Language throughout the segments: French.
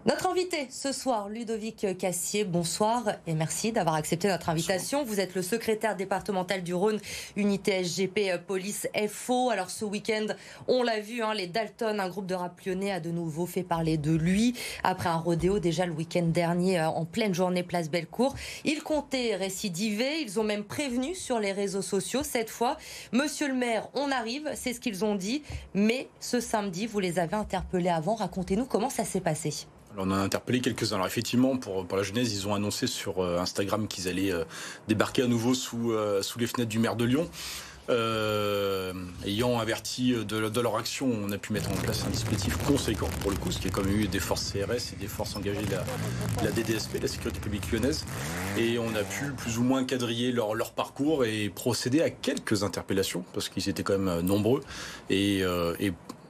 Notre invité ce soir, Ludovic Cassier, bonsoir et merci d'avoir accepté notre invitation. Vous êtes le secrétaire départemental du Rhône, unité SGP Police FO. Alors ce week-end, on l'a vu, les Dalton, un groupe de rap lyonnais a de nouveau fait parler de lui. Après un rodéo déjà le week-end dernier en pleine journée place Bellecour. Ils comptaient récidiver, ils ont même prévenu sur les réseaux sociaux. Cette fois, monsieur le maire, on arrive, c'est ce qu'ils ont dit. Mais ce samedi, vous les avez interpellés avant. Racontez-nous comment ça s'est passé. Alors on en a interpellé quelques-uns. Alors effectivement, pour la genèse, ils ont annoncé sur Instagram qu'ils allaient débarquer à nouveau sous les fenêtres du maire de Lyon. Ayant averti de leur action, on a pu mettre en place un dispositif conséquent pour le coup, ce qui est comme eu des forces CRS et des forces engagées de la DDSP, la sécurité publique lyonnaise. Et on a pu plus ou moins quadriller leur parcours et procéder à quelques interpellations, parce qu'ils étaient quand même nombreux. Et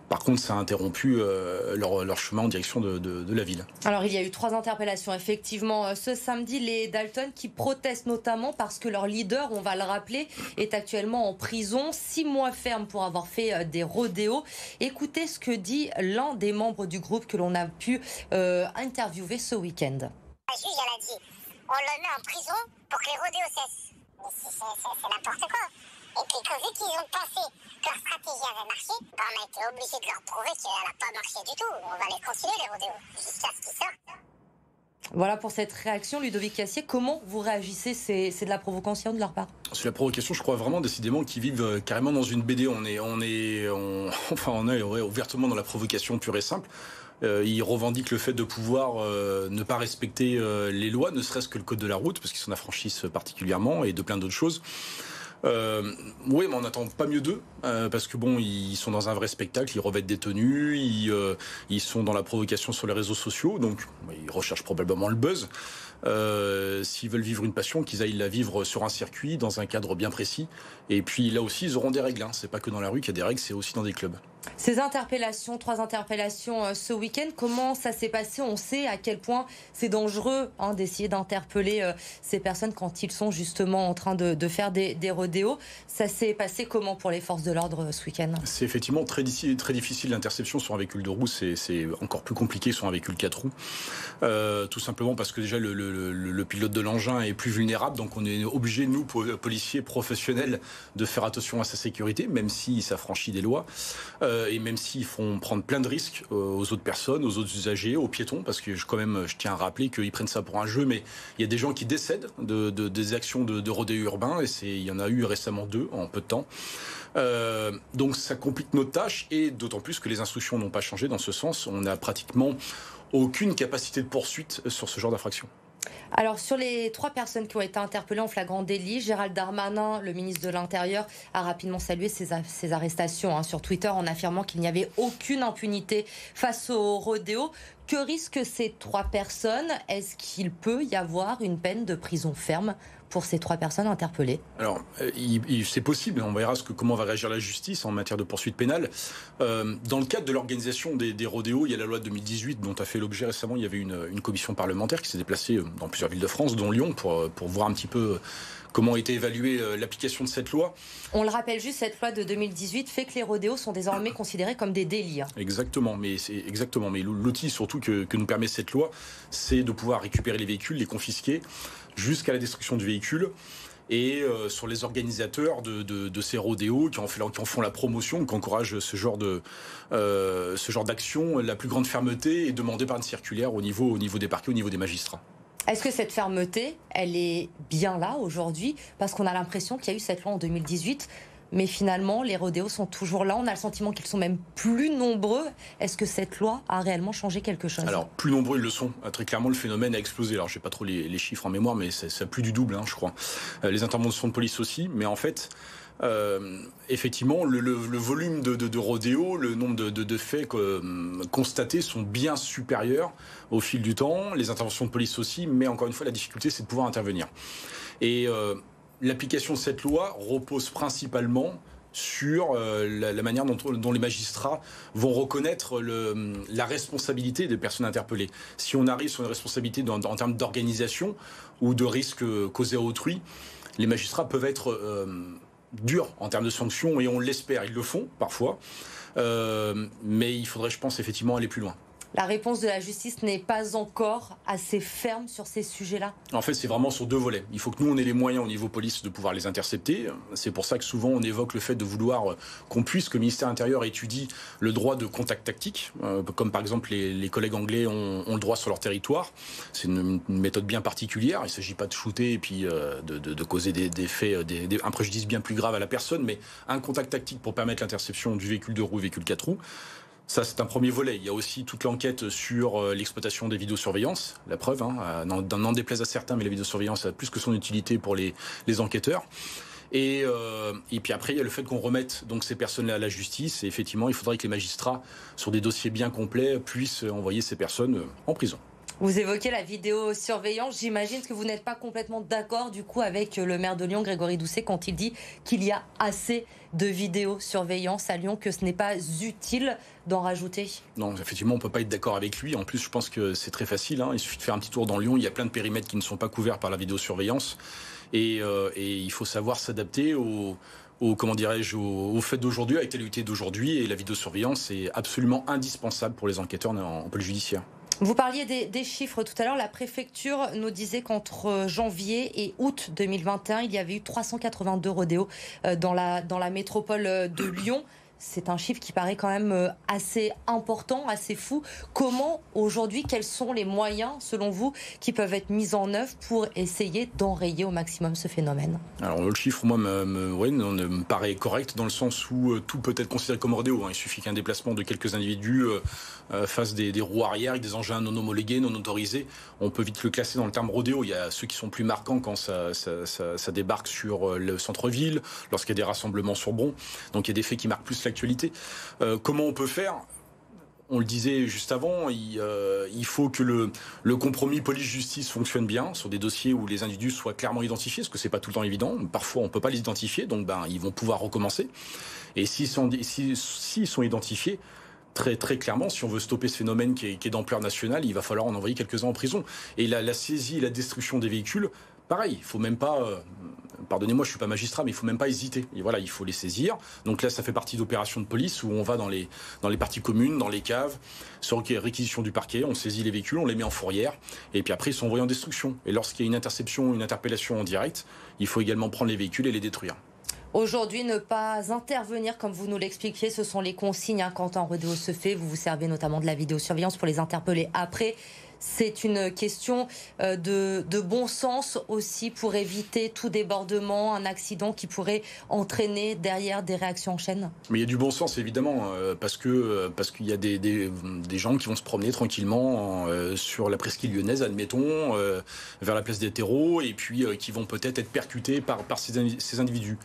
par contre, ça a interrompu leur chemin en direction de la ville. Alors, il y a eu 3 interpellations, effectivement, ce samedi. Les Dalton qui protestent notamment parce que leur leader, on va le rappeler, est actuellement en prison. 6 mois ferme pour avoir fait des rodéos. Écoutez ce que dit l'un des membres du groupe que l'on a pu interviewer ce week-end. La juge, elle a dit, on le met en prison pour que les rodéos cessent. C'est n'importe quoi. Et puis, vu qu'ils ont pensé que leur stratégie avait marché, on a été obligé de leur prouver qu'elle n'a pas marché du tout. On va les continuer, les rodéos, jusqu'à ce qu'ils sortent. Voilà pour cette réaction, Ludovic Cassier. Comment vous réagissez? C'est de la provocation de leur part? C'est la provocation, je crois vraiment décidément qu'ils vivent carrément dans une BD. On est ouvertement dans la provocation pure et simple. Ils revendiquent le fait de pouvoir ne pas respecter les lois, ne serait-ce que le code de la route, parce qu'ils s'en affranchissent particulièrement, et de plein d'autres choses. Oui, mais on n'attend pas mieux d'eux, parce que bon, ils sont dans un vrai spectacle, ils revêtent des tenues, ils sont dans la provocation sur les réseaux sociaux, donc ils recherchent probablement le buzz. S'ils veulent vivre une passion, qu'ils aillent la vivre sur un circuit, dans un cadre bien précis. Et puis là aussi, ils auront des règles. C'est pas que dans la rue qu'il y a des règles, c'est aussi dans des clubs. Ces interpellations, 3 interpellations ce week-end, comment ça s'est passé? On sait à quel point c'est dangereux d'essayer d'interpeller ces personnes quand ils sont justement en train de faire des rodéos. Ça s'est passé comment pour les forces de l'ordre ce week-end? C'est effectivement très difficile. L'interception sur un véhicule de roue, c'est encore plus compliqué sur un véhicule 4 roues. Tout simplement parce que déjà le pilote de l'engin est plus vulnérable, donc on est obligé, nous, policiers professionnels, de faire attention à sa sécurité, même s'il s'affranchit des lois. Et même s'ils font prendre plein de risques aux autres personnes, aux autres usagers, aux piétons, parce que je tiens à rappeler qu'ils prennent ça pour un jeu, mais il y a des gens qui décèdent des actions de rodéo urbain, et il y en a eu récemment 2 en peu de temps. Donc ça complique notre tâche, et d'autant plus que les instructions n'ont pas changé dans ce sens. On n'a pratiquement aucune capacité de poursuite sur ce genre d'infraction. Alors, sur les 3 personnes qui ont été interpellées en flagrant délit, Gérald Darmanin, le ministre de l'Intérieur, a rapidement salué ces arrestations sur Twitter en affirmant qu'il n'y avait aucune impunité face au rodéo. Que risquent ces 3 personnes? Est-ce qu'il peut y avoir une peine de prison ferme pour ces 3 personnes interpellées? Alors, c'est possible. On verra comment va réagir la justice en matière de poursuite pénale. Dans le cadre de l'organisation des rodéos, il y a la loi de 2018 dont a fait l'objet récemment. Il y avait une commission parlementaire qui s'est déplacée dans plusieurs villes de France, dont Lyon, pour voir un petit peu comment a été évaluée l'application de cette loi. On le rappelle juste, cette loi de 2018 fait que les rodéos sont désormais considérés comme des délits. Exactement, mais l'outil surtout que nous permet cette loi, c'est de pouvoir récupérer les véhicules, les confisquer, jusqu'à la destruction du véhicule. Et sur les organisateurs de ces rodéos qui en font la promotion, qui encouragent ce genre d'action, la plus grande fermeté est demandée par une circulaire au niveau des parquets, au niveau des magistrats. Est-ce que cette fermeté, elle est bien là aujourd'hui? Parce qu'on a l'impression qu'il y a eu cette loi en 2018, mais finalement, les rodéos sont toujours là. On a le sentiment qu'ils sont même plus nombreux. Est-ce que cette loi a réellement changé quelque chose? Alors, plus nombreux, ils le sont. Très clairement, le phénomène a explosé. Alors, je n'ai pas trop les chiffres en mémoire, mais ça plus du double, je crois. Les interventions de police aussi. Mais en fait, effectivement, le volume de rodéos, le nombre de faits constatés sont bien supérieurs au fil du temps. Les interventions de police aussi. Mais encore une fois, la difficulté, c'est de pouvoir intervenir. Et l'application de cette loi repose principalement sur la manière dont les magistrats vont reconnaître la responsabilité des personnes interpellées. Si on arrive sur une responsabilité en termes d'organisation ou de risque causé à autrui, les magistrats peuvent être durs en termes de sanctions, et on l'espère, ils le font parfois, mais il faudrait, je pense, effectivement aller plus loin. La réponse de la justice n'est pas encore assez ferme sur ces sujets-là? En fait, c'est vraiment sur deux volets. Il faut que nous, on ait les moyens au niveau police de pouvoir les intercepter. C'est pour ça que souvent, on évoque le fait de vouloir qu'on puisse, que le ministère intérieur étudie le droit de contact tactique, comme par exemple les collègues anglais ont le droit sur leur territoire. C'est une méthode bien particulière. Il ne s'agit pas de shooter et puis de causer des faits, un préjudice bien plus grave à la personne, mais un contact tactique pour permettre l'interception du véhicule 2 roues, véhicule 4 roues. Ça, c'est un premier volet. Il y a aussi toute l'enquête sur l'exploitation des vidéosurveillances. La preuve, n'en déplaise à certains, mais la vidéosurveillance a plus que son utilité pour les enquêteurs. Et puis après, il y a le fait qu'on remette donc ces personnes-là à la justice. Et effectivement, il faudrait que les magistrats, sur des dossiers bien complets, puissent envoyer ces personnes en prison. Vous évoquez la vidéosurveillance. J'imagine que vous n'êtes pas complètement d'accord du coup avec le maire de Lyon, Grégory Doucet, quand il dit qu'il y a assez de vidéosurveillance à Lyon, que ce n'est pas utile d'en rajouter. Non, effectivement, on ne peut pas être d'accord avec lui. En plus, je pense que c'est très facile. Il suffit de faire un petit tour dans Lyon. Il y a plein de périmètres qui ne sont pas couverts par la vidéosurveillance. Et il faut savoir s'adapter au fait d'aujourd'hui, avec l'actualité d'aujourd'hui. Et la vidéosurveillance est absolument indispensable pour les enquêteurs en police judiciaire. Vous parliez des chiffres tout à l'heure. La préfecture nous disait qu'entre janvier et août 2021, il y avait eu 382 rodéos dans la métropole de Lyon. C'est un chiffre qui paraît quand même assez important, assez fou. Comment, aujourd'hui, quels sont les moyens, selon vous, qui peuvent être mis en œuvre pour essayer d'enrayer au maximum ce phénomène? Alors, le chiffre, moi, me paraît correct dans le sens où tout peut être considéré comme rodéo. Il suffit qu'un déplacement de quelques individus fasse des roues arrière avec des engins non homologués, non autorisés. On peut vite le classer dans le terme rodéo. Il y a ceux qui sont plus marquants quand ça débarque sur le centre-ville, lorsqu'il y a des rassemblements sur Bron. Donc, il y a des faits qui marquent plus l'actualité. Comment on peut faire? On le disait juste avant, il faut que le compromis police-justice fonctionne bien sur des dossiers où les individus soient clairement identifiés, parce que c'est pas tout le temps évident. Parfois, on ne peut pas les identifier, donc ils vont pouvoir recommencer. Et s'ils sont identifiés, très, très clairement, si on veut stopper ce phénomène qui est d'ampleur nationale, il va falloir en envoyer quelques-uns en prison. Et la saisie et la destruction des véhicules, pareil, il faut même pas... Pardonnez-moi, je suis pas magistrat, mais il faut même pas hésiter. Et voilà, il faut les saisir. Donc là, ça fait partie d'opérations de police où on va dans les parties communes, dans les caves, sur réquisition du parquet, on saisit les véhicules, on les met en fourrière, et puis après, ils sont envoyés en destruction. Et lorsqu'il y a une interception, une interpellation en direct, il faut également prendre les véhicules et les détruire. Aujourd'hui, ne pas intervenir, comme vous nous l'expliquiez, ce sont les consignes quand un rodéo se fait. Vous vous servez notamment de la vidéosurveillance pour les interpeller après. C'est une question de bon sens aussi pour éviter tout débordement, un accident qui pourrait entraîner derrière des réactions en chaîne. Mais il y a du bon sens évidemment parce qu'il y a des gens qui vont se promener tranquillement sur la presqu'île lyonnaise, admettons, vers la place des terreaux, et puis qui vont peut-être être percutés par ces individus.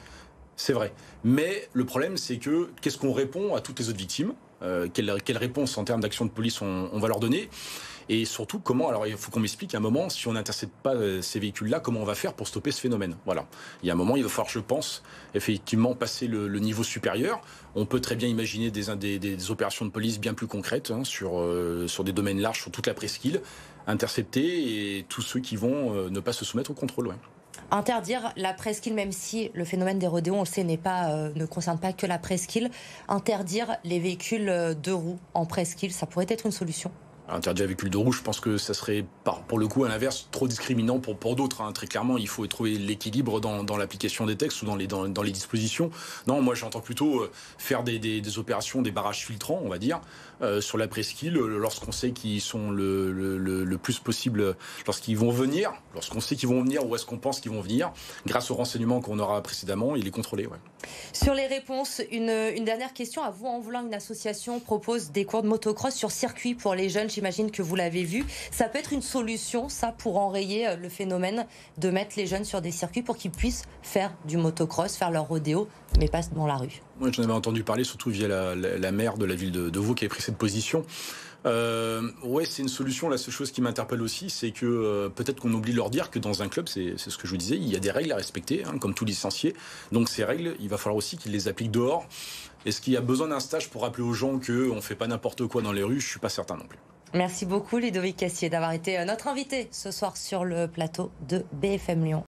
C'est vrai. Mais le problème, c'est que qu'est-ce qu'on répond à toutes les autres victimes? Quelle réponse en termes d'action de police on va leur donner? Et surtout, comment, alors il faut qu'on m'explique à un moment, si on n'intercepte pas ces véhicules-là, comment on va faire pour stopper ce phénomène? Voilà. Il y a un moment, il va falloir, je pense, effectivement passer le niveau supérieur. On peut très bien imaginer des opérations de police bien plus concrètes sur des domaines larges, sur toute la presqu'île, intercepter et tous ceux qui vont ne pas se soumettre au contrôle. Ouais. Interdire la presqu'île, même si le phénomène des rodéos, on le sait, ne concerne pas que la presqu'île. Interdire les véhicules 2 roues en presqu'île, ça pourrait être une solution. Interdire les véhicules de rouge, je pense que ça serait, pour le coup, à l'inverse, trop discriminant pour d'autres. Très clairement, il faut trouver l'équilibre dans l'application des textes ou dans les dispositions. Non, moi, j'entends plutôt faire des opérations, des barrages filtrants, on va dire, sur la presqu'île, lorsqu'on sait qu'ils sont le plus possible, lorsqu'on sait qu'ils vont venir ou est-ce qu'on pense qu'ils vont venir, grâce aux renseignements qu'on aura précédemment, et les contrôler. Ouais. Sur les réponses, une dernière question. À Vaux-en-Velin, une association propose des cours de motocross sur circuit pour les jeunes. J'imagine que vous l'avez vu. Ça peut être une solution, ça, pour enrayer le phénomène de mettre les jeunes sur des circuits pour qu'ils puissent faire du motocross, faire leur rodéo, mais pas dans la rue. Moi, j'en avais entendu parler, surtout via la maire de la ville de Vaud qui avait pris cette position. Ouais, c'est une solution. La seule chose qui m'interpelle aussi, c'est que peut-être qu'on oublie de leur dire que dans un club, c'est ce que je vous disais, il y a des règles à respecter, comme tout licencié. Donc ces règles, il va falloir aussi qu'ils les appliquent dehors. Est-ce qu'il y a besoin d'un stage pour rappeler aux gens qu'on ne fait pas n'importe quoi dans les rues? Je ne suis pas certain non plus. Merci beaucoup Ludovic Cassier d'avoir été notre invité ce soir sur le plateau de BFM Lyon.